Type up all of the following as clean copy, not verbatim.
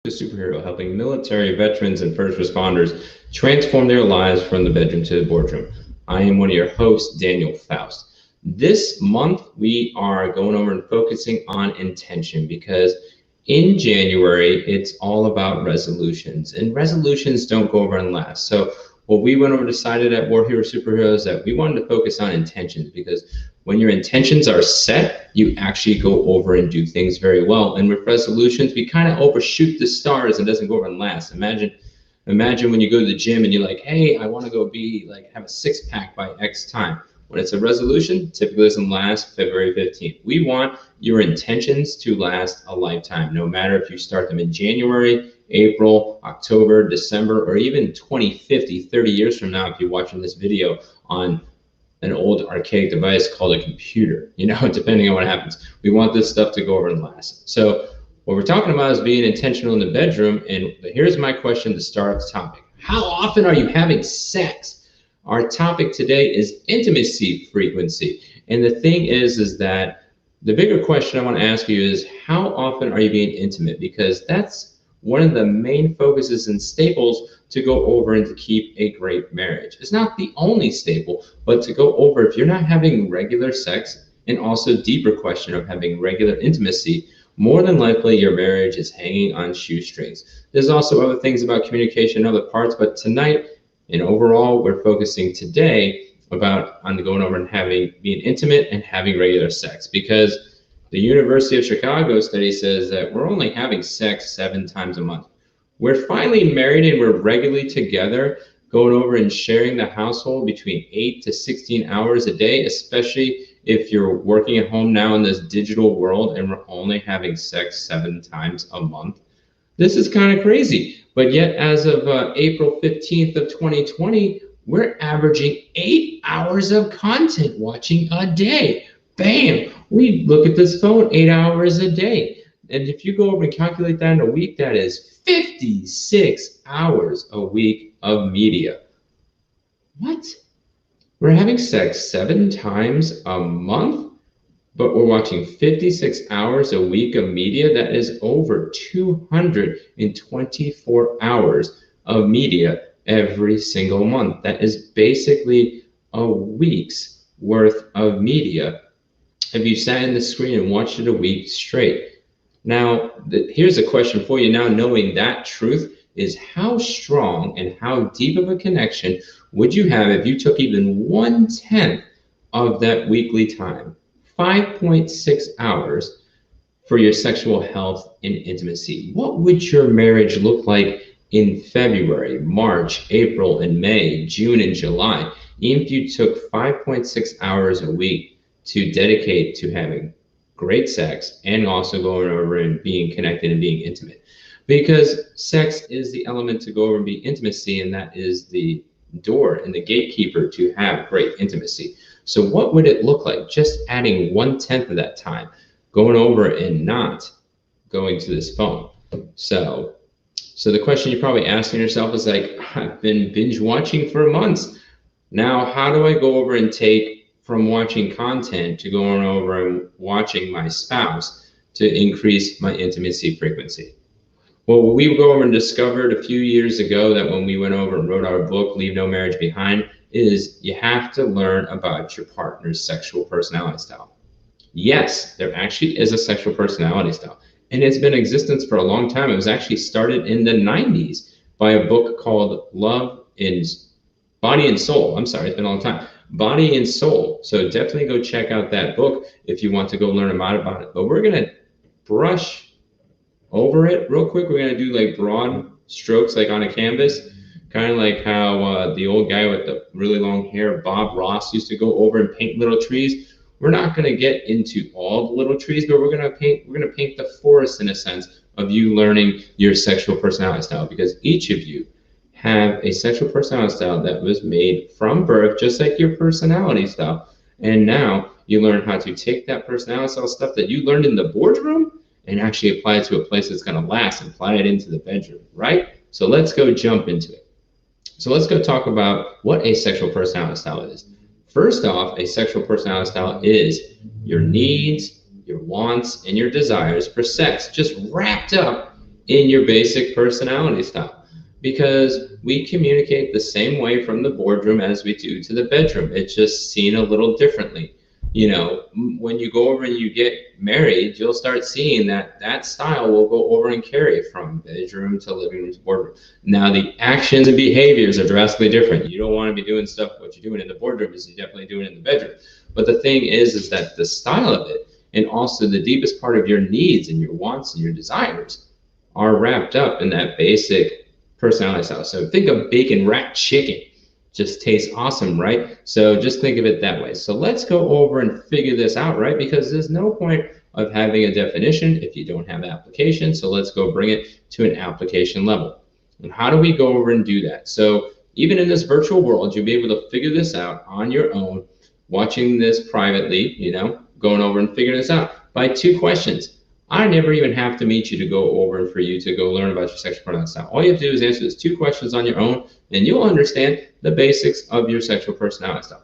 the Superhero, helping military veterans and first responders transform their lives from the bedroom to the boardroom. I am one of your hosts, Daniel Faust. This month, we are going over and focusing on intention because in January, it's all about resolutions, and resolutions don't go over and last. So what we went over decided at War Hero Superheroes that we wanted to focus on intentions, because when your intentions are set, you actually go over and do things very well. And with resolutions, we kind of overshoot the stars and doesn't go over and last. Imagine when you go to the gym and you're like, hey, I want to go have a six-pack by X time. When it's a resolution, typically doesn't last February 15th. We want your intentions to last a lifetime, no matter if you start them in January, April, October, December, or even 2050, 30 years from now, if you're watching this video on an old archaic device called a computer, depending on what happens. We want this stuff to go over and last. So what we're talking about is being intentional in the bedroom. And here's my question to start the topic. How often are you having sex? Our topic today is intimacy frequency. And the thing is that the bigger question I want to ask you is, how often are you being intimate? Because that's one of the main focuses and staples to go over and to keep a great marriage. It's not the only staple, but to go over if you're not having regular sex, and also deeper question of having regular intimacy, more than likely your marriage is hanging on shoestrings. There's also other things about communication and other parts, but tonight and overall we're focusing today on going over and being intimate and having regular sex, because the University of Chicago study says that we're only having sex 7 times a month. We're finally married and we're regularly together, going over and sharing the household between 8 to 16 hours a day, especially if you're working at home now in this digital world and we're only having sex 7 times a month. This is kind of crazy. But yet, as of April 15th of 2020, we're averaging 8 hours of content watching a day. Bam! We look at this phone 8 hours a day. And if you go over and calculate that in a week, that is 56 hours a week of media. What? We're having sex 7 times a month, but we're watching 56 hours a week of media. That is over 224 hours of media every single month. That is basically a week's worth of media if you sat in the screen and watched it a week straight. Now, here's a question for you now, knowing that truth, is how strong and how deep of a connection would you have if you took even 1/10 of that weekly time, 5.6 hours, for your sexual health and intimacy? What would your marriage look like in February, March, April, and May, June, and July, if you took 5.6 hours a week to dedicate to having great sex and also going over and being connected and being intimate? Because sex is the element to go over and be intimacy, and that is the door and the gatekeeper to have great intimacy. So what would it look like just adding 1/10 of that time, going over and not going to this phone? So the question you're probably asking yourself is like, I've been binge watching for months. Now, how do I go over and take from watching content to going over and watching my spouse to increase my intimacy frequency? Well, we go over and discovered a few years ago that when we went over and wrote our book, Leave No Marriage Behind, is you have to learn about your partner's sexual personality style. Yes, there actually is a sexual personality style, and it's been in existence for a long time. It was actually started in the 90s by a book called Body and Soul. I'm sorry, it's been a long time. Body and Soul. So definitely go check out that book if you want to go learn about it. But we're going to brush over it real quick. We're going to do like broad strokes, like on a canvas, kind of like how the old guy with the really long hair, Bob Ross, used to go over and paint little trees. We're not going to get into all the little trees, but we're going to paint the forest, in a sense, of you learning your sexual personality style, because each of you have a sexual personality style that was made from birth, just like your personality style. And now you learn how to take that personality style stuff that you learned in the boardroom and actually apply it to a place that's going to last, and apply it into the bedroom, right? So let's go jump into it. So let's go talk about what a sexual personality style is. First off, a sexual personality style is your needs, your wants, and your desires for sex, just wrapped up in your basic personality style, because we communicate the same way from the boardroom as we do to the bedroom. It's just seen a little differently. When you go over and you get married, you'll start seeing that style will go over and carry from bedroom to living room to boardroom. Now, the actions and behaviors are drastically different. You don't want to be doing stuff, what you're doing in the boardroom is you definitely doing it in the bedroom. But the thing is that the style of it, and also the deepest part of your needs and your wants and your desires, are wrapped up in that basic personality style. So think of bacon wrapped chicken. Just tastes awesome, right? So just think of it that way. So let's go over and figure this out, right? Because there's no point of having a definition if you don't have application. So let's go bring it to an application level. And how do we go over and do that? So even in this virtual world, you'll be able to figure this out on your own, watching this privately, going over and figuring this out by 2 questions. I never even have to meet you to go over and for you to go learn about your sexual personality style. All you have to do is answer these 2 questions on your own, and you'll understand the basics of your sexual personality style.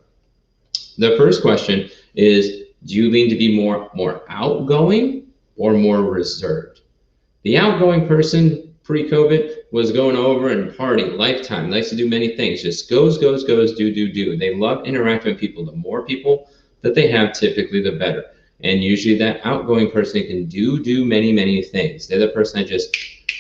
The first question is, do you lean to be more outgoing or more reserved? The outgoing person pre-COVID was going over and party, lifetime, likes to do many things, just goes, do. They love interacting with people. The more people that they have, typically the better. And usually that outgoing person can do many things. They're the person that just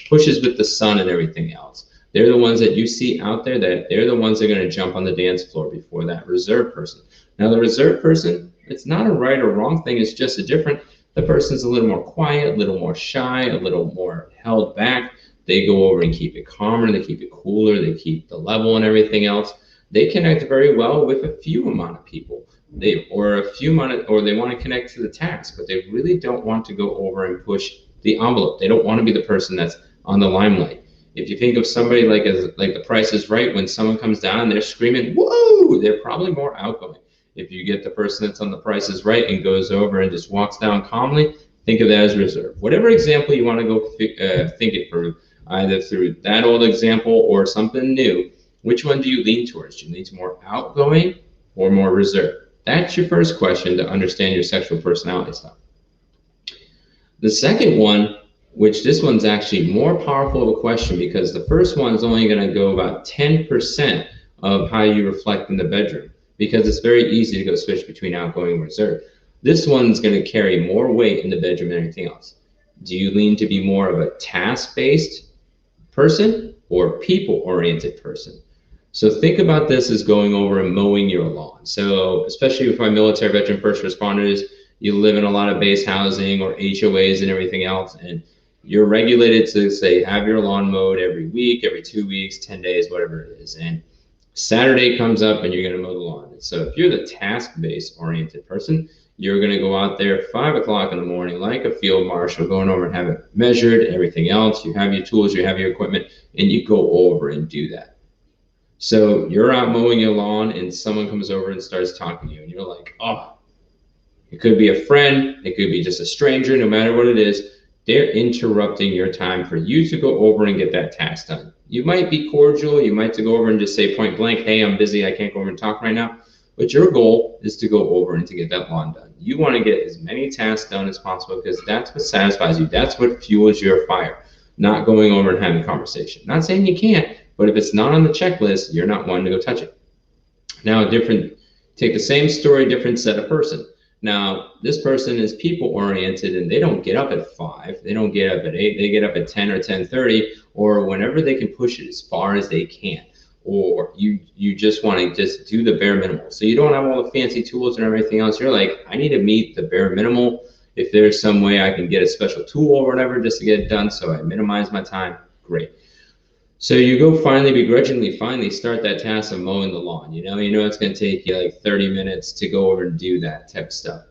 pushes with the sun and everything else. They're the ones that you see out there, that they're the ones that are going to jump on the dance floor before that reserved person. Now, the reserved person, it's not a right or wrong thing. It's just the person's a little more quiet, a little more shy, a little more held back. They go over and keep it calmer. They keep it cooler. They keep the level and everything else. They connect very well with a few amount of people. They want to connect to the task, but they really don't want to go over and push the envelope. They don't want to be the person that's on the limelight. If you think of somebody like The Price is Right, when someone comes down and they're screaming, whoa, they're probably more outgoing. If you get the person that's on The Price is Right and goes over and just walks down calmly, think of that as reserved. Whatever example you want to go think it through, either through that old example or something new, which one do you lean towards? Do you lean to more outgoing or more reserved? That's your first question to understand your sexual personality style. The second one, which this one's actually more powerful of a question, because the first one is only going to go about 10% of how you reflect in the bedroom, because it's very easy to go switch between outgoing and reserved. This one's going to carry more weight in the bedroom than anything else. Do you lean to be more of a task-based person or people-oriented person? So think about this as going over and mowing your lawn. So especially with my military veteran first responders, you live in a lot of base housing or HOAs and everything else, and you're regulated to say have your lawn mowed every week, every 2 weeks, 10 days, whatever it is. And Saturday comes up and you're going to mow the lawn. So if you're the task-based oriented person, you're going to go out there 5 o'clock in the morning like a field marshal, going over and have it measured, everything else. You have your tools, you have your equipment, and you go over and do that. So you're out mowing your lawn and someone comes over and starts talking to you, and you're like, oh, it could be a friend, it could be just a stranger, no matter what it is, they're interrupting your time for you to go over and get that task done. You might be cordial, you might go over and just say point blank, hey, I'm busy, I can't go over and talk right now. But your goal is to go over and to get that lawn done. You want to get as many tasks done as possible, because that's what satisfies you. That's what fuels your fire, not going over and having a conversation. Not saying you can't, but if it's not on the checklist, you're not wanting to go touch it. Now, take the same story, different set of person. Now, this person is people-oriented, and they don't get up at 5. They don't get up at 8. They get up at 10 or 10:30, or whenever they can push it as far as they can. Or you just want to just do the bare minimal. So you don't have all the fancy tools and everything else. You're like, I need to meet the bare minimal. If there's some way I can get a special tool or whatever just to get it done so I minimize my time, great. So you go begrudgingly start that task of mowing the lawn. You know it's going to take you like 30 minutes to go over and do that type of stuff.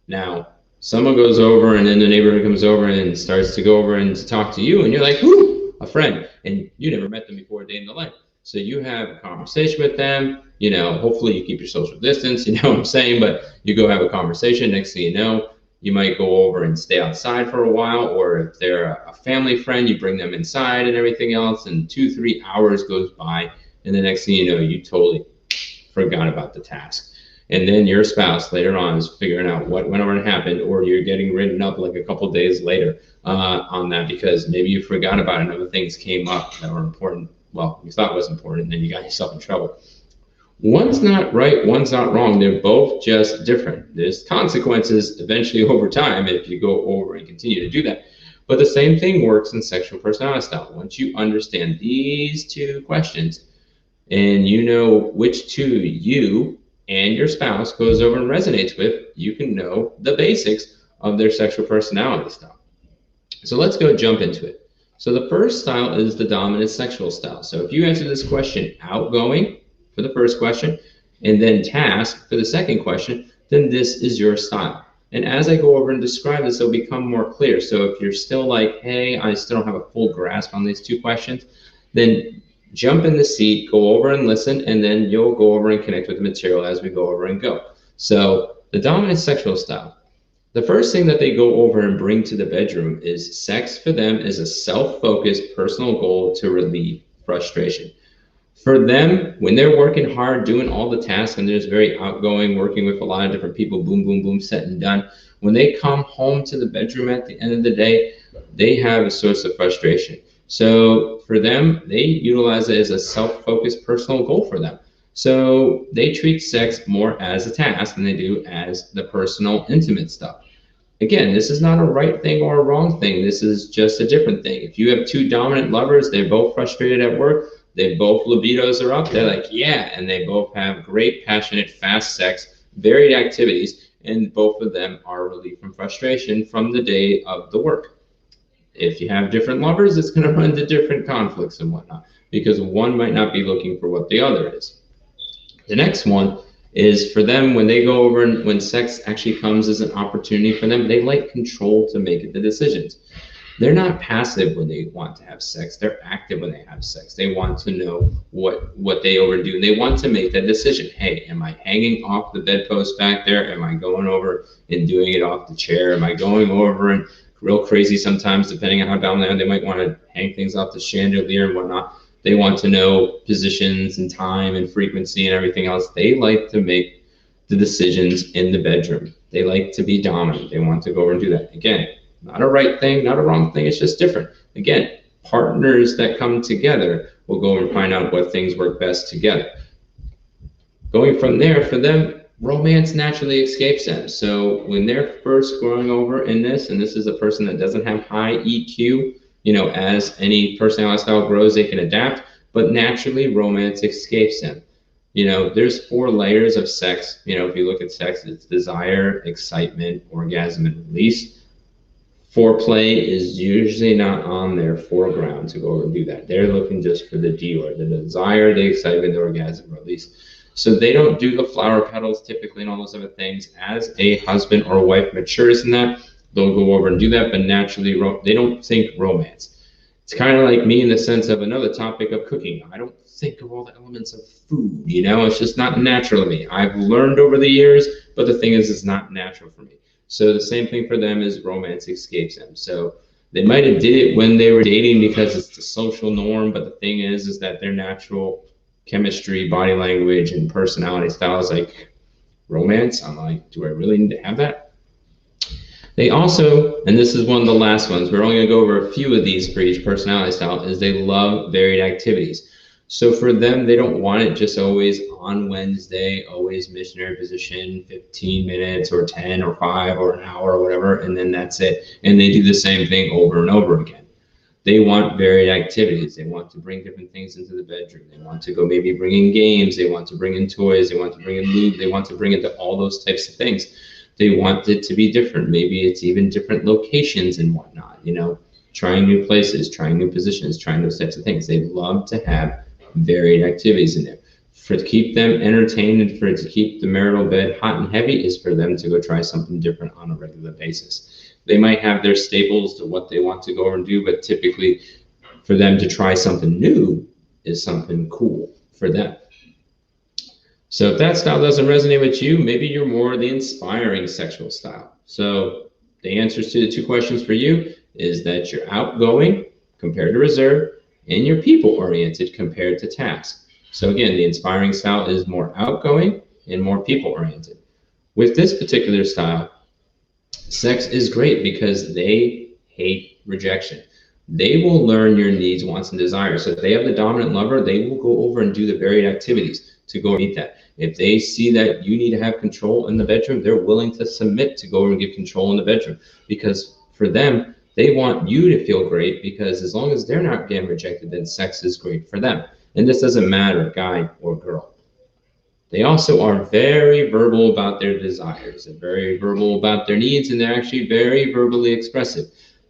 Now, someone goes over, and then the neighborhood comes over and starts to go over and to talk to you, and you're like, whoo, a friend, and you never met them before a day in the life. So you have a conversation with them, hopefully you keep your social distance, you know what I'm saying, but you go have a conversation. Next thing you know, you might go over and stay outside for a while, or if they're a family friend, you bring them inside and everything else, and 2-3 hours goes by, and the next thing you know, you totally forgot about the task. And then your spouse later on is figuring out what went over and happened, or you're getting written up like a couple days later on that because maybe you forgot about it and other things came up that were important. Well, you thought was important, and then you got yourself in trouble. One's not right, one's not wrong. They're both just different. There's consequences eventually over time if you go over and continue to do that. But the same thing works in sexual personality style. Once you understand these two questions and you know which two you and your spouse goes over and resonates with, you can know the basics of their sexual personality style. So let's go jump into it. So the first style is the dominant sexual style. So if you answer this question outgoing for the first question, and then task for the second question, then this is your style. And as I go over and describe this, it'll become more clear. So if you're still like, hey, I still don't have a full grasp on these two questions, then jump in the seat, go over and listen, and then you'll go over and connect with the material as we go over and go. So the dominant sexual style. The first thing that they go over and bring to the bedroom is sex for them is a self-focused personal goal to relieve frustration. For them, when they're working hard, doing all the tasks, and they're just very outgoing, working with a lot of different people, boom, boom, boom, set and done. When they come home to the bedroom at the end of the day, they have a source of frustration. So for them, they utilize it as a self-focused personal goal for them. So they treat sex more as a task than they do as the personal, intimate stuff. Again, this is not a right thing or a wrong thing. This is just a different thing. If you have two dominant lovers, they're both frustrated at work, they both libidos are up, they're like, yeah, and they both have great, passionate, fast sex, varied activities, and both of them are relieved from frustration from the day of the work. If you have different lovers, it's going to run into different conflicts and whatnot, because one might not be looking for what the other is. The next one is for them, when they go over and when sex actually comes as an opportunity for them, they like control to make the decisions. They're not passive when they want to have sex. They're active when they have sex. They want to know what they overdo. They want to make that decision. Hey, am I hanging off the bedpost back there? Am I going over and doing it off the chair? Am I going over and real crazy sometimes, depending on how dominant they might want to hang things off the chandelier and whatnot. They want to know positions and time and frequency and everything else. They like to make the decisions in the bedroom. They like to be dominant. They want to go over and do that. Again, not a right thing, not a wrong thing. It's just different. Again, partners that come together will go and find out what things work best together. Going from there, for them, romance naturally escapes them. So when they're first growing over in this, and this is a person that doesn't have high EQ, as any personality style grows, they can adapt, but naturally romance escapes them. There's 4 layers of sex. If you look at sex, it's desire, excitement, orgasm, and release. Foreplay is usually not on their foreground to go over and do that. They're looking just for the D or the desire, the excitement, the orgasm, release. So they don't do the flower petals typically and all those other things. As a husband or wife matures in that, they'll go over and do that, but naturally they don't think romance. It's kind of like me in the sense of another topic of cooking. I don't think of all the elements of food, it's just not natural to me. I've learned over the years, but the thing is, it's not natural for me. So the same thing for them is romance escapes them. So they might have did it when they were dating because it's the social norm, but the thing is that their natural chemistry, body language, and personality style is like romance. I'm like, do I really need to have that? They also, and this is one of the last ones, we're only going to go over a few of these for each personality style, is they love varied activities. So for them, they don't want it just always on Wednesday, always missionary position, 15 minutes or 10 or 5 or an hour or whatever, and then that's it. And they do the same thing over and over again. They want varied activities. They want to bring different things into the bedroom. They want to go maybe bring in games. They want to bring in toys. They want to bring in lube. They want to bring into all those types of things. They want it to be different. Maybe it's even different locations and whatnot, trying new places, trying new positions, trying those types of things. They love to have varied activities in there. To keep them entertained and for it to keep the marital bed hot and heavy is for them to go try something different on a regular basis. They might have their staples to what they want to go over and do, but typically for them to try something new is something cool for them. So if that style doesn't resonate with you, maybe you're more the inspiring sexual style. So the answers to the 2 questions for you is that you're outgoing compared to reserve, and you're people-oriented compared to task. So again, the inspiring style is more outgoing, and more people-oriented. With this particular style, sex is great because they hate rejection. They will learn your needs, wants, and desires. So if they have the dominant lover, they will go over and do the varied activities to go meet that. If they see that you need to have control in the bedroom, they're willing to submit to go over and give control in the bedroom, because for them, they want you to feel great, because as long as they're not getting rejected, then sex is great for them. And this doesn't matter, guy or girl. They also are very verbal about their desires and very verbal about their needs, and they're actually very verbally expressive.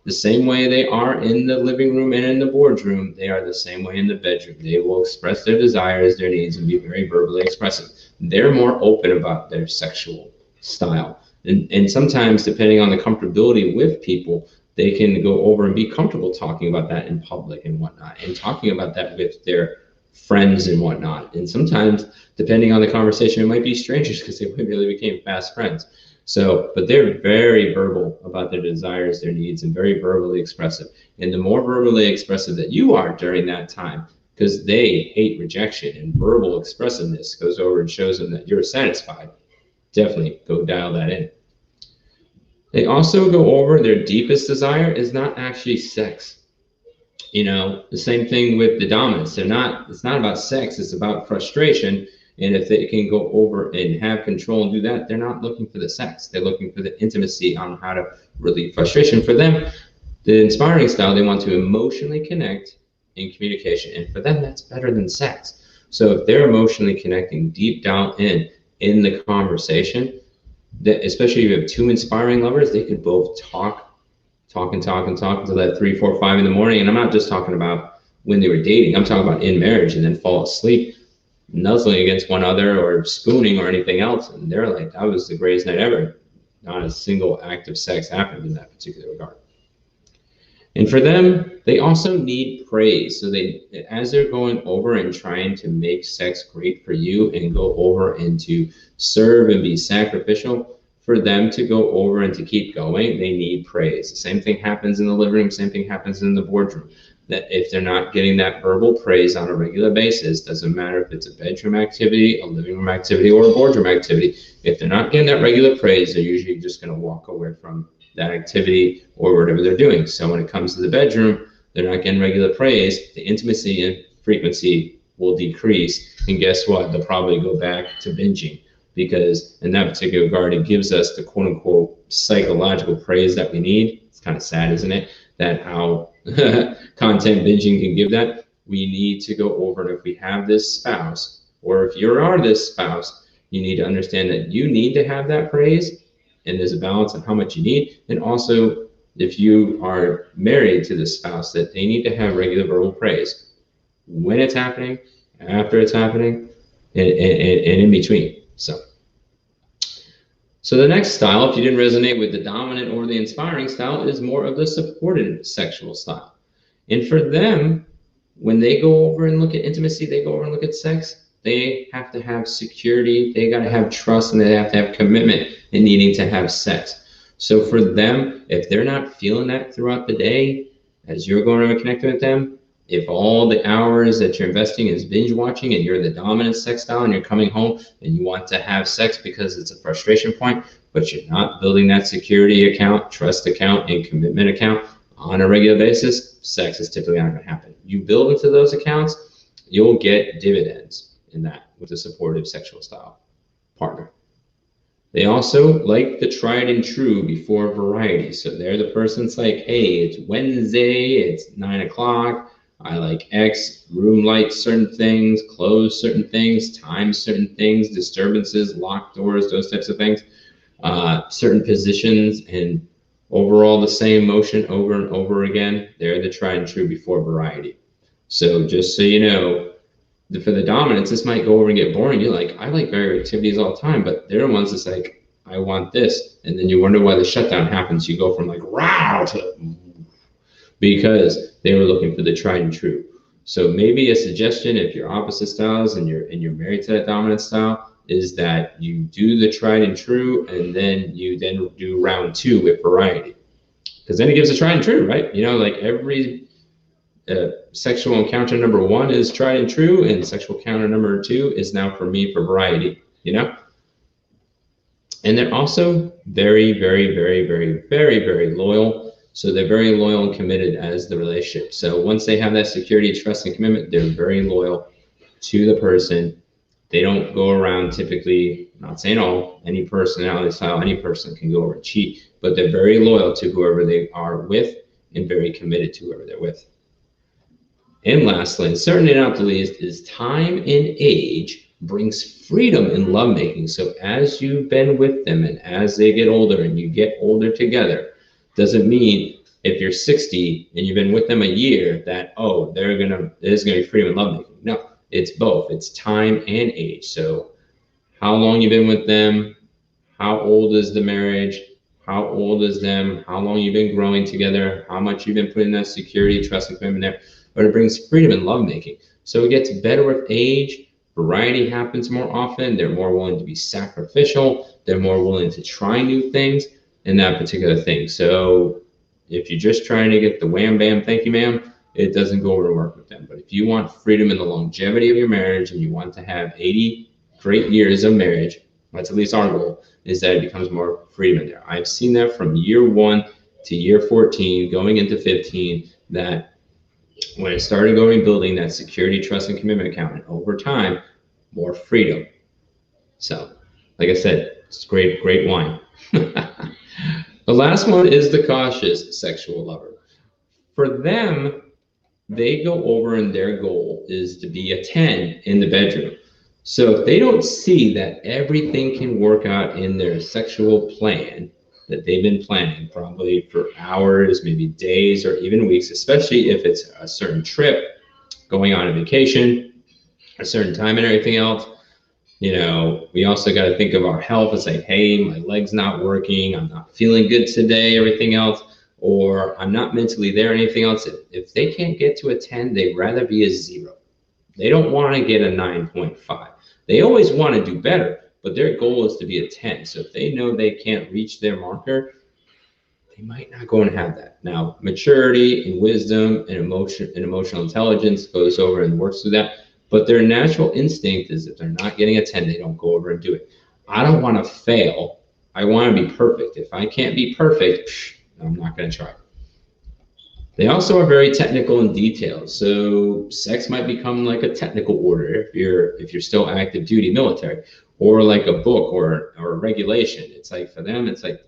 The same way they are in the living room and in the boardroom, they are the same way in the bedroom. They will express their desires, their needs, and be very verbally expressive. They're more open about their sexual style. And sometimes, depending on the comfortability with people, they can go over and be comfortable talking about that in public and whatnot, and talking about that with their friends and whatnot. And sometimes, depending on the conversation, it might be strangers because they really became fast friends. So, but they're very verbal about their desires, their needs, and very verbally expressive. And the more verbally expressive that you are during that time, because they hate rejection, and verbal expressiveness goes over and shows them that you're satisfied, definitely go dial that in. They also go over their deepest desire is not actually sex. You know, the same thing with the dominance. It's not about sex, it's about frustration. And if they can go over and have control and do that, they're not looking for the sex. They're looking for the intimacy on how to relieve frustration. For them, the inspiring style, they want to emotionally connect in communication. And for them, that's better than sex. So if they're emotionally connecting deep down in the conversation, that especially if you have two inspiring lovers, they could both talk until that 3, 4, 5 in the morning. And I'm not just talking about when they were dating. I'm talking about in marriage, and then fall asleep nuzzling against one another or spooning or anything else. And they're like, that was the greatest night ever. Not a single act of sex happened in that particular regard. And for them, they also need praise. So they, as they're going over and trying to make sex great for you and go over and to serve and be sacrificial, for them to go over and to keep going, they need praise. The same thing happens in the living room, same thing happens in the boardroom. That if they're not getting that verbal praise on a regular basis, doesn't matter if it's a bedroom activity, a living room activity, or a boardroom activity, if they're not getting that regular praise, they're usually just going to walk away from that activity or whatever they're doing. So when it comes to the bedroom, they're not getting regular praise, the intimacy and frequency will decrease. And guess what? They'll probably go back to binging, because in that particular regard, it gives us the quote unquote psychological praise that we need. It's kind of sad, isn't it? That how content binging can give that. We need to go over, and if we have this spouse, or if you are this spouse, you need to understand that you need to have that praise, and there's a balance of how much you need. And also, if you are married to the spouse, that they need to have regular verbal praise when it's happening, after it's happening, and in between. So the next style, if you didn't resonate with the dominant or the inspiring style, is more of the supported sexual style. And for them, when they go over and look at intimacy, they go over and look at sex, they have to have security, they got to have trust, and they have to have commitment in needing to have sex. So for them, if they're not feeling that throughout the day, as you're going to connect with them, if all the hours that you're investing is binge watching and you're the dominant sex style and you're coming home and you want to have sex because it's a frustration point, but you're not building that security account, trust account, and commitment account on a regular basis, sex is typically not going to happen. You build into those accounts, you'll get dividends in that with a supportive sexual style partner. They also like the tried and true before variety. So they're the person that's like, hey, it's Wednesday, it's 9 o'clock. I like X, room lights certain things, close certain things, time certain things, disturbances, locked doors, those types of things, certain positions, and overall the same motion over and over again. They're the tried and true before variety. So just so you know, for the dominants, this might go over and get boring. You're like, I like varied activities all the time, but they're the ones that's like, I want this. And then you wonder why the shutdown happens. You go from like, wow, to because they were looking for the tried and true. So maybe a suggestion, if you're opposite styles and you're married to that dominant style, is that you do the tried and true, and then you do round 2 with variety, because then it gives a tried and true, right? You know, like every sexual encounter number 1 is tried and true, and sexual encounter number 2 is now for me for variety. You know, And they're also very, very, very, very, very, very loyal. So they're very loyal and committed as the relationship. So once they have that security, trust, and commitment, they're very loyal to the person. They don't go around typically, not saying all, any personality style, any person can go over and cheat, but they're very loyal to whoever they are with and very committed to whoever they're with. And lastly, and certainly not the least, is time and age brings freedom in lovemaking. So as you've been with them and as they get older and you get older together, doesn't mean if you're 60 and you've been with them a year that, oh, there's gonna be freedom in lovemaking. No, it's both. It's time and age. So how long you've been with them, how old is the marriage, how old is them, how long you've been growing together, how much you've been putting that security, trust, and commitment there. But it brings freedom in lovemaking. So it gets better with age. Variety happens more often. They're more willing to be sacrificial. They're more willing to try new things in that particular thing. So if you're just trying to get the wham, bam, thank you, ma'am, it doesn't go over to work with them. But if you want freedom in the longevity of your marriage and you want to have 80 great years of marriage, that's at least our goal, is that it becomes more freedom in there. I've seen that from year 1 to year 14, going into 15, that when I started going building that security, trust, and commitment account, and over time, more freedom. So, like I said, it's great wine. The last one is the cautious sexual lover. For them, they go over and their goal is to be a 10 in the bedroom. So if they don't see that everything can work out in their sexual plan that they've been planning probably for hours, maybe days, or even weeks, especially if it's a certain trip, going on a vacation, a certain time and everything else, we also got to think of our health. It's like, hey, my leg's not working, I'm not feeling good today, everything else, or I'm not mentally there, anything else. If they can't get to a 10, they'd rather be a 0. They don't want to get a 9.5. They always want to do better, but their goal is to be a 10. So if they know they can't reach their marker, they might not go and have that. Now, maturity and wisdom and emotional intelligence goes over and works through that. But their natural instinct is if they're not getting a 10, they don't go over and do it. I don't want to fail. I want to be perfect. If I can't be perfect, I'm not going to try. They also are very technical and detailed. So sex might become like a technical order if you're still active duty military, or like a book or a regulation. It's like for them, it's like,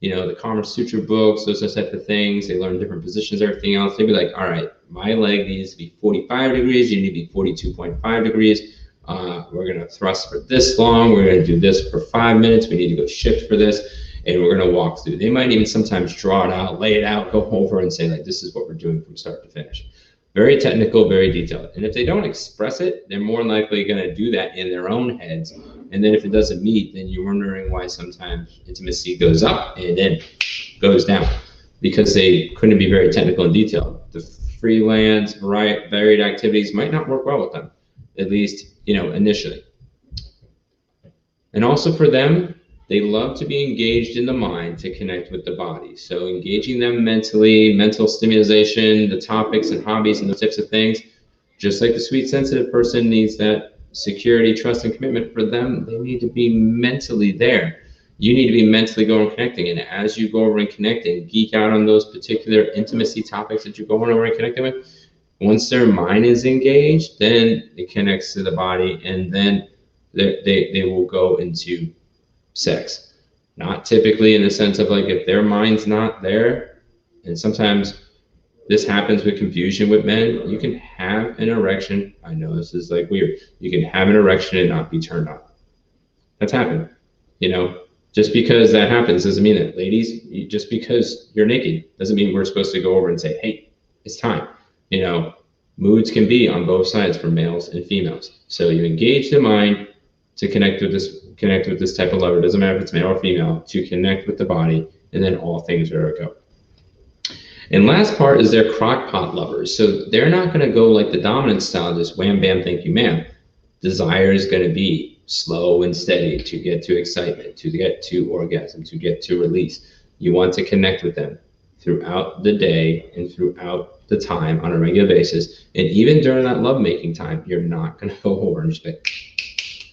the Kama Sutra books, those type of things. They learn different positions, everything else. They'd be like, all right, my leg needs to be 45 degrees. You need to be 42.5 degrees. We're going to thrust for this long. We're going to do this for 5 minutes. We need to go shift for this. And we're going to walk through. They might even sometimes draw it out, lay it out, go over and say, like, this is what we're doing from start to finish. Very technical, very detailed. And if they don't express it, they're more likely going to do that in their own heads. And then if it doesn't meet, then you're wondering why sometimes intimacy goes up and then goes down, because they couldn't be very technical and detailed. The freelance, varied activities might not work well with them, at least, initially. And also for them, they love to be engaged in the mind to connect with the body. So engaging them mentally, mental stimulation, the topics and hobbies and those types of things, just like the sweet, sensitive person needs that security, trust, and commitment. For them, they need to be mentally there. You need to be mentally going and connecting. And as you go over and connect and geek out on those particular intimacy topics that you're going over and connecting with, once their mind is engaged, then it connects to the body, and then they will go into sex. Not typically in the sense of like if their mind's not there, and sometimes this happens with confusion with men. You can have an erection. I know this is like weird. You can have an erection and not be turned on. That's happened. Just because that happens doesn't mean that, ladies, just because you're naked doesn't mean we're supposed to go over and say, hey, it's time. Moods can be on both sides for males and females. So you engage the mind to connect with this type of lover. It doesn't matter if it's male or female, to connect with the body, and then all things are a go. And last part is they're crock pot lovers. So they're not going to go like the dominant style, just wham, bam, thank you, ma'am. Desire is going to be slow and steady to get to excitement, to get to orgasm, to get to release. You want to connect with them throughout the day and throughout the time on a regular basis. And even during that lovemaking time, you're not going to go over and just like,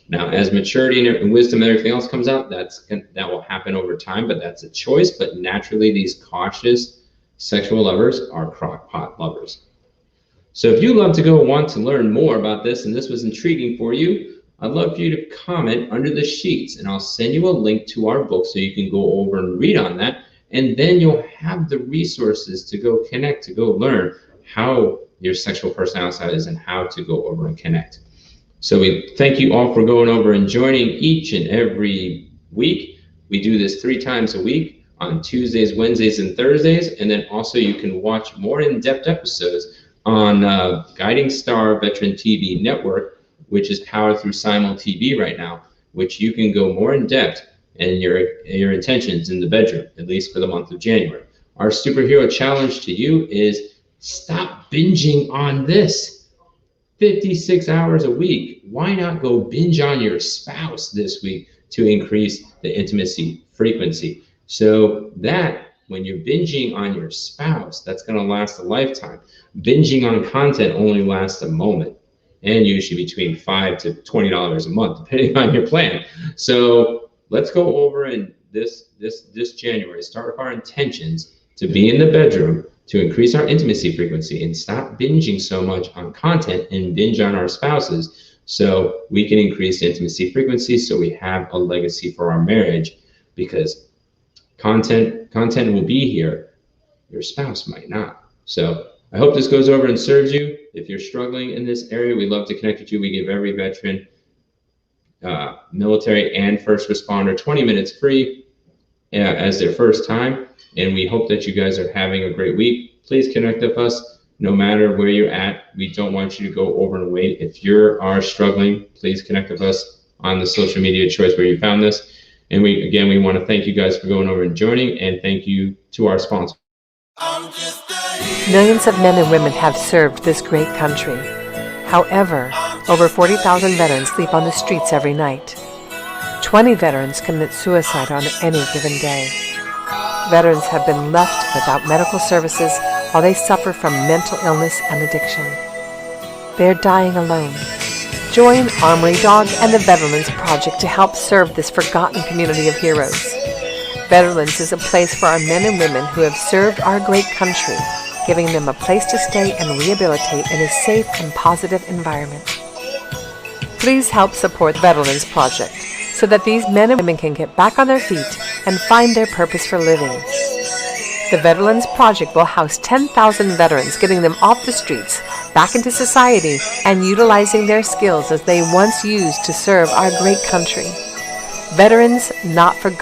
Now, as maturity and wisdom and everything else comes out, that will happen over time, but that's a choice. But naturally, these cautious sexual lovers are crock pot lovers. So if you love to go want to learn more about this and this was intriguing for you, I'd love for you to comment under the sheets, and I'll send you a link to our book so you can go over and read on that. And then you'll have the resources to go connect, to go learn how your sexual personality is and how to go over and connect. So we thank you all for going over and joining each and every week. We do this 3 times a week on Tuesdays, Wednesdays, and Thursdays. And then also you can watch more in-depth episodes on Guiding Star Veteran TV Network, which is powered through Simul TV right now, which you can go more in depth in your intentions in the bedroom, at least for the month of January. Our superhero challenge to you is stop binging on this. 56 hours a week. Why not go binge on your spouse this week to increase the intimacy frequency? So that when you're binging on your spouse, that's going to last a lifetime. Binging on content only lasts a moment, and usually between $5 to $20 a month, depending on your plan. So let's go over in this January, start with our intentions to be in the bedroom, to increase our intimacy frequency and stop binging so much on content and binge on our spouses, so we can increase intimacy frequency, so we have a legacy for our marriage. Because content will be here, your spouse might not. So I hope this goes over and serves you. If you're struggling in this area, we love to connect with you. We give every veteran, military and first responder, 20 minutes free as their first time. And we hope that you guys are having a great week. Please connect with us no matter where you're at. We don't want you to go over and wait. If you are struggling, please connect with us on the social media choice where you found this. And we want to thank you guys for going over and joining, and thank you to our sponsor. Millions of men and women have served this great country. However, over 40,000 veterans sleep on the streets every night. 20 veterans commit suicide on any given day. Veterans have been left without medical services while they suffer from mental illness and addiction. They are dying alone. Join Armory Dog and the Veterans Project to help serve this forgotten community of heroes. Veterans is a place for our men and women who have served our great country, giving them a place to stay and rehabilitate in a safe and positive environment. Please help support the Veterans Project so that these men and women can get back on their feet and find their purpose for living. The Veterans Project will house 10,000 veterans, getting them off the streets, back into society, and utilizing their skills as they once used to serve our great country. Veterans Not Forgotten.